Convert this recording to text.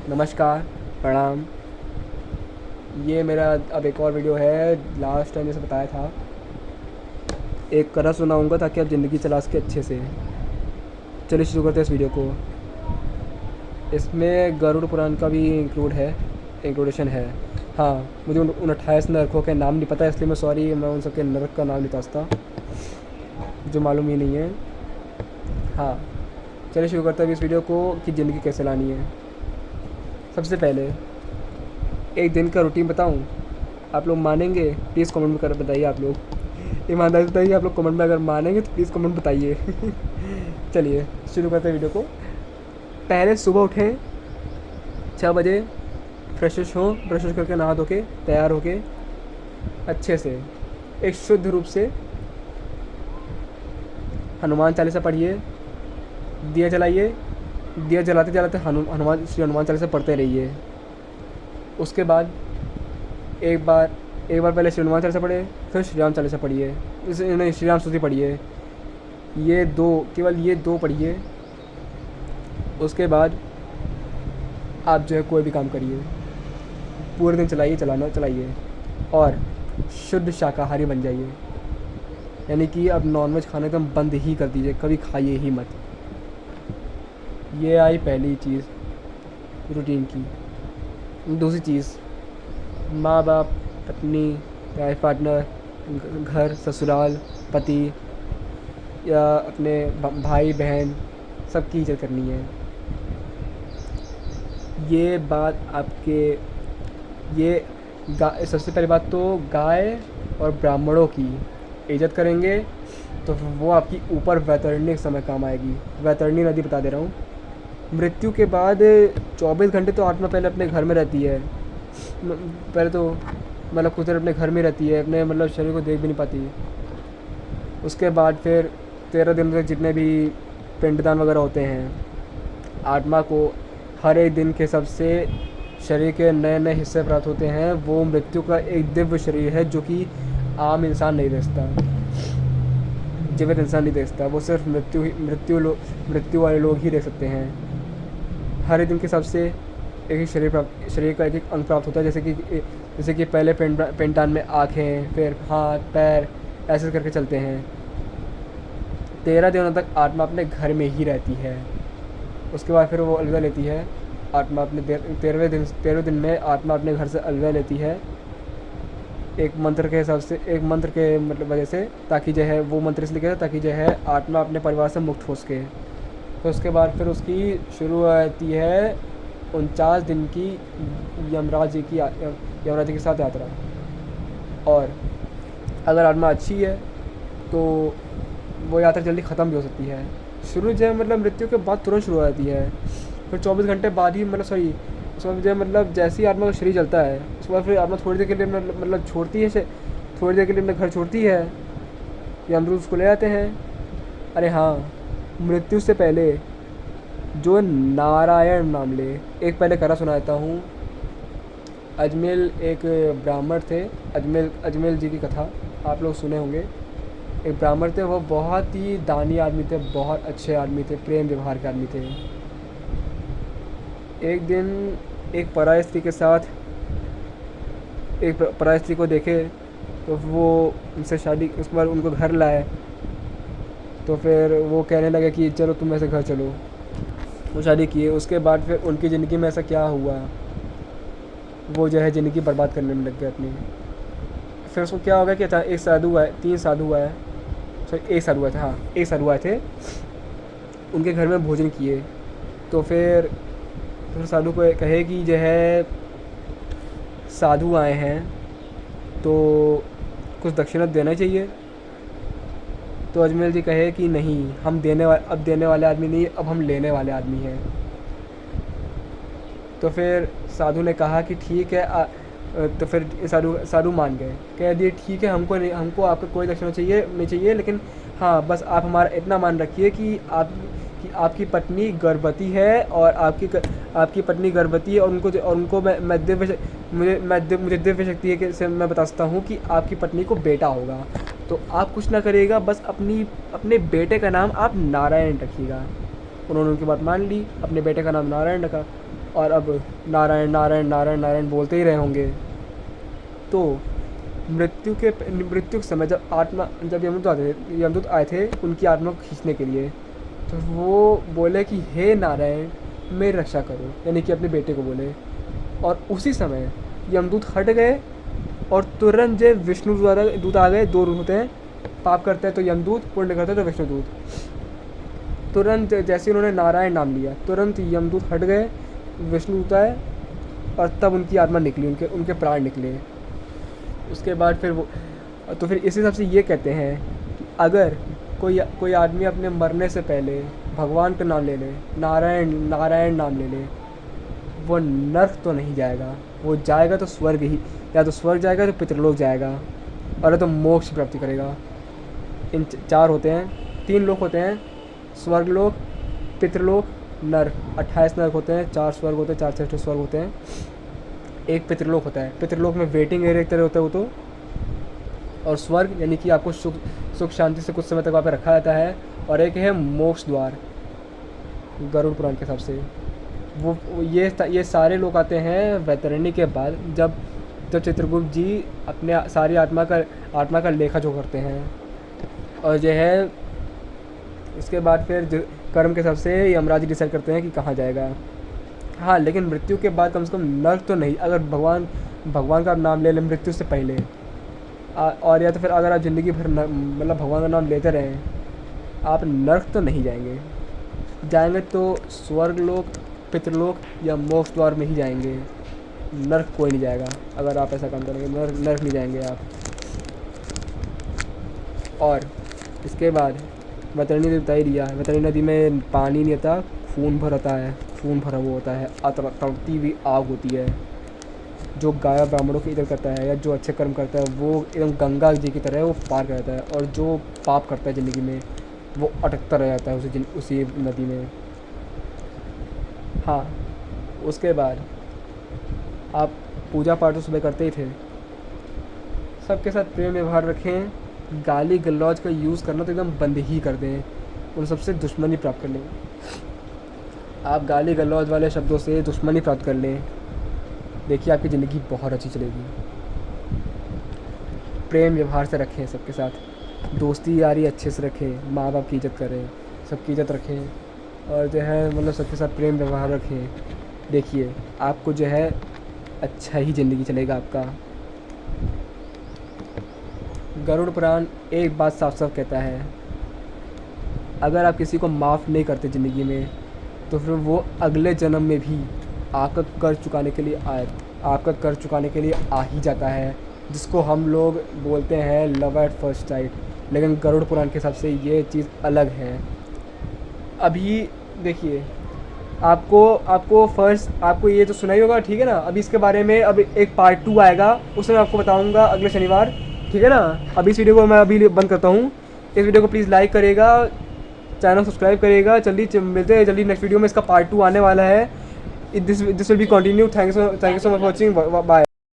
नमस्कार, प्रणाम। ये मेरा अब एक और वीडियो है। लास्ट टाइम जैसे बताया था, एक कथा सुनाऊँगा ताकि आप ज़िंदगी चला सकें अच्छे से। चलिए शुरू करते हैं इस वीडियो को। इसमें गरुड़ पुराण का भी इंक्लूडेशन है। हाँ, मुझे उन 28 नरकों के नाम नहीं पता, इसलिए मैं सॉरी, मैं उन सबके नरक का नाम नहीं बताता जो मालूम ही नहीं है। हाँ, चलिए शुरू करते हैं अभी इस वीडियो को कि ज़िंदगी कैसे लानी है। सबसे पहले एक दिन का रूटीन बताऊँ? आप लोग मानेंगे? प्लीज़ कमेंट में कर बताइए। आप लोग ईमानदारी से बताइए, आप लोग कमेंट में अगर मानेंगे तो प्लीज़ कमेंट बताइए। चलिए शुरू करते हैं वीडियो को। पहले सुबह उठें 6 बजे, फ्रेश हों, ब्रश करके नहा धो के तैयार होके अच्छे से एक शुद्ध रूप से हनुमान चालीसा पढ़िए, दिया जलाइए, दिया जलाते जलाते हनुमान चालीसा पढ़ते रहिए। उसके बाद एक बार पहले श्री हनुमान चालीसा पढ़े, फिर श्री राम चालीसा पढ़िए, नहीं श्री राम स्तुति पढ़िए। केवल ये दो पढ़िए। उसके बाद आप जो है कोई भी काम करिए, पूरे दिन चलाइए और शुद्ध शाकाहारी बन जाइए। यानी कि अब नॉनवेज खाना एकदम बंद ही कर दीजिए, कभी खाइए ही मत। ये आई पहली चीज़ रूटीन की। दूसरी चीज़, माँ बाप, पत्नी, लाइफ पार्टनर, घर, ससुराल, पति या अपने भाई बहन, सबकी इज़्ज़त करनी है। ये बात आपके ये सबसे पहली बात तो गाय और ब्राह्मणों की इज़्ज़त करेंगे तो वो आपकी ऊपर वैतरणी के समय काम आएगी। वैतरणी नदी बता दे रहा हूँ। मृत्यु के बाद 24 घंटे तो आत्मा पहले अपने घर में रहती है। पहले तो मतलब कुछ देर अपने घर में रहती है, अपने मतलब शरीर को देख भी नहीं पाती। उसके बाद फिर 13 दिन तक जितने भी पिंडदान वगैरह होते हैं, आत्मा को हर एक दिन के हिसाब से शरीर के नए नए हिस्से प्राप्त होते हैं। वो मृत्यु का एक दिव्य शरीर है जो कि आम इंसान नहीं देख सकता, जीवित इंसान नहीं देख सकता। वो सिर्फ मृत्यु वाले लोग ही देख सकते हैं। हर एक दिन के हिसाब से एक ही शरीर का एक एक अंग प्राप्त होता है। जैसे कि पहले पिंडदान में आँखें, फिर हाथ पैर, ऐसे करके चलते हैं। 13 दिनों तक आत्मा अपने घर में ही रहती है। उसके बाद फिर वो अलविदा लेती है। आत्मा अपने 13वें दिन में आत्मा अपने घर से अलविदा लेती है, एक मंत्र के हिसाब से, एक मंत्र के मतलब वजह से, ताकि जो है वो मंत्र इसलिए कहता है ताकि जो है आत्मा अपने परिवार से मुक्त हो सके। तो उसके बाद फिर उसकी शुरू होती है 49 दिन की यमराज जी के साथ यात्रा। और अगर आत्मा अच्छी है तो वो यात्रा जल्दी ख़त्म भी हो सकती है। शुरू जो है मतलब मृत्यु के बाद तुरंत शुरू हो जाती है, फिर 24 घंटे बाद ही उसके बाद जो है मतलब जैसे ही आत्मा का शरीर जलता है, उसके बाद फिर आत्मा थोड़ी देर के लिए मतलब छोड़ती है, थोड़ी देर के लिए अपने घर छोड़ती है, यमदूत उसको ले आते हैं। अरे हाँ, मृत्यु से पहले जो नारायण नाम ले। एक पहले कथा सुना देता हूँ। अजमेर एक ब्राह्मण थे, अजमेर जी की कथा आप लोग सुने होंगे। एक ब्राह्मण थे, वो बहुत ही दानी आदमी थे, बहुत अच्छे आदमी थे, प्रेम व्यवहार के आदमी थे। एक दिन एक पराई स्त्री को देखे तो वो उनसे शादी, उसके बाद उनको घर लाए। तो फिर वो कहने लगे कि चलो तुम ऐसे घर चलो। वो शादी किए। उसके बाद फिर उनकी ज़िंदगी में ऐसा क्या हुआ, वो जो है ज़िंदगी बर्बाद करने में लग गए अपनी। फिर उसको क्या होगा कि एक साधु आए, 3 साधु आए, सॉरी एक साधु आए थे, हाँ एक साधु आए थे, उनके घर में भोजन किए। तो फिर साधु को कहे कि जो है साधु आए हैं तो कुछ दक्षिणा देना चाहिए। तो अजमेर जी कहे कि नहीं, हम अब देने वाले आदमी नहीं, अब हम लेने वाले आदमी हैं। तो फिर साधु ने कहा कि ठीक है। तो फिर साधु मान गए, कह दिए ठीक है, हमको आपका कोई दक्षिणा नहीं चाहिए, लेकिन हाँ बस आप हमारा इतना मान रखिए कि आपकी पत्नी गर्भवती है, और आपकी पत्नी गर्भवती है, और उनको मुझे दिव्य शक्ति है कि से मैं बता सकता हूँ कि आपकी पत्नी को बेटा होगा। तो आप कुछ ना करिएगा, बस अपने बेटे का नाम आप नारायण रखिएगा। उन्होंने उनकी बात मान ली, अपने बेटे का नाम नारायण रखा। और अब नारायण नारायण नारायण नारायण बोलते ही रहे होंगे। तो मृत्यु के समय जब यमदूत आए थे उनकी आत्मा को खींचने के लिए, तो वो बोले कि हे नारायण मेरी रक्षा करो, यानी कि अपने बेटे को बोले। और उसी समय यमदूत हट गए और तुरंत जो विष्णु द्वारा दूत आ गए। दो रूप होते हैं, पाप करते हैं तो यमदूत, पुण्य करते हैं तो विष्णुदूत। तुरंत जैसे उन्होंने नारायण नाम लिया, तुरंत यमदूत हट गए, विष्णुदूत आए और तब उनकी आत्मा निकली, उनके प्राण निकले। उसके बाद फिर फिर इस हिसाब से ये कहते हैं कि अगर कोई आदमी अपने मरने से पहले भगवान का नाम ले ले, नारायण नारायण नाम ले ले, वो नर्क तो नहीं जाएगा, वो जाएगा तो स्वर्ग ही, या तो स्वर्ग जाएगा तो पितृलोक जाएगा, और तो मोक्ष प्राप्ति करेगा। इन चार होते हैं, 3 लोक होते हैं, स्वर्गलोक, पितृलोक, नर्क। 28 नर्क होते हैं, 4 स्वर्ग होते हैं, 4 श्रेष्ठ स्वर्ग होते हैं, एक पितृलोक होता है। पितृलोक में वेटिंग एरिया की तरह होता है वो तो। और स्वर्ग यानी कि आपको सुख शांति से कुछ समय तक वहाँ पे रखा जाता है। और एक है मोक्ष द्वार, गरुड़ पुराण के हिसाब से। वो ये सारे लोग आते हैं वैतरणी के बाद, जब चित्रगुप्त जी अपने सारी आत्मा का लेखा जो करते हैं। और जो है इसके बाद फिर कर्म के हिसाब से यमराज जी डिसाइड करते हैं कि कहाँ जाएगा। हाँ, लेकिन मृत्यु के बाद कम से कम नर्क तो नहीं, अगर भगवान का नाम ले लें मृत्यु से पहले, और या तो फिर अगर आप ज़िंदगी भर मतलब भगवान का नाम लेते रहें, आप नर्क तो नहीं जाएंगे तो स्वर्गलोक, पितृलोक या मोक्ष द्वार में ही जाएंगे। नर्क कोई नहीं जाएगा अगर आप ऐसा काम करेंगे, नर्क नहीं जाएंगे आप। और इसके बाद वैतरणी नदी बता ही दिया। वैतरणी नदी में पानी नहीं आता, खून भरता है, खून भरा हुआ होता है, तड़पती हुई आग होती है। जो गाय ब्राह्मणों की इज्जत करता है या जो अच्छे कर्म करता है वो एकदम गंगा जी की तरह वो पार कर जाता है, और जो पाप करता है ज़िंदगी में वो अटकता रह जाता है उसी नदी में। हाँ, उसके बाद आप पूजा पाठ तो सुबह करते ही थे, सबके साथ प्रेम व्यवहार रखें। गाली गलौज का यूज़ करना तो एकदम बंद ही कर दें, उन सबसे दुश्मनी प्राप्त कर लें। आप गाली गलौज वाले शब्दों से दुश्मनी प्राप्त कर लें, देखिए आपकी ज़िंदगी बहुत अच्छी चलेगी। प्रेम व्यवहार से रखें सबके साथ, दोस्ती यारी अच्छे से रखें, माँ बाप की इज़्ज़त करें, सबकी इज़्ज़त रखें, और जो है मतलब सबके साथ प्रेम व्यवहार रखें। देखिए आपको जो है अच्छा ही ज़िंदगी चलेगा आपका। गरुड़ पुराण एक बात साफ साफ कहता है, अगर आप किसी को माफ़ नहीं करते ज़िंदगी में, तो फिर वो अगले जन्म में भी आपका कर्ज चुकाने के लिए आ ही जाता है, जिसको हम लोग बोलते हैं लव एट फर्स्ट साइट। लेकिन गरुड़ पुराण के हिसाब से ये चीज़ अलग है। अभी देखिए आपको ये तो सुना ही होगा, ठीक है ना। अभी इसके बारे में अब एक पार्ट 2 आएगा, उसमें आपको बताऊंगा अगले शनिवार, ठीक है ना। अभी इस वीडियो को मैं अभी बंद करता हूँ। इस वीडियो को प्लीज़ लाइक करेगा, चैनल सब्सक्राइब करेगा। जल्दी मिलते हैं जल्दी नेक्स्ट वीडियो में, इसका पार्ट 2 आने वाला है। This will be continue. Thank you so much for watching, bye.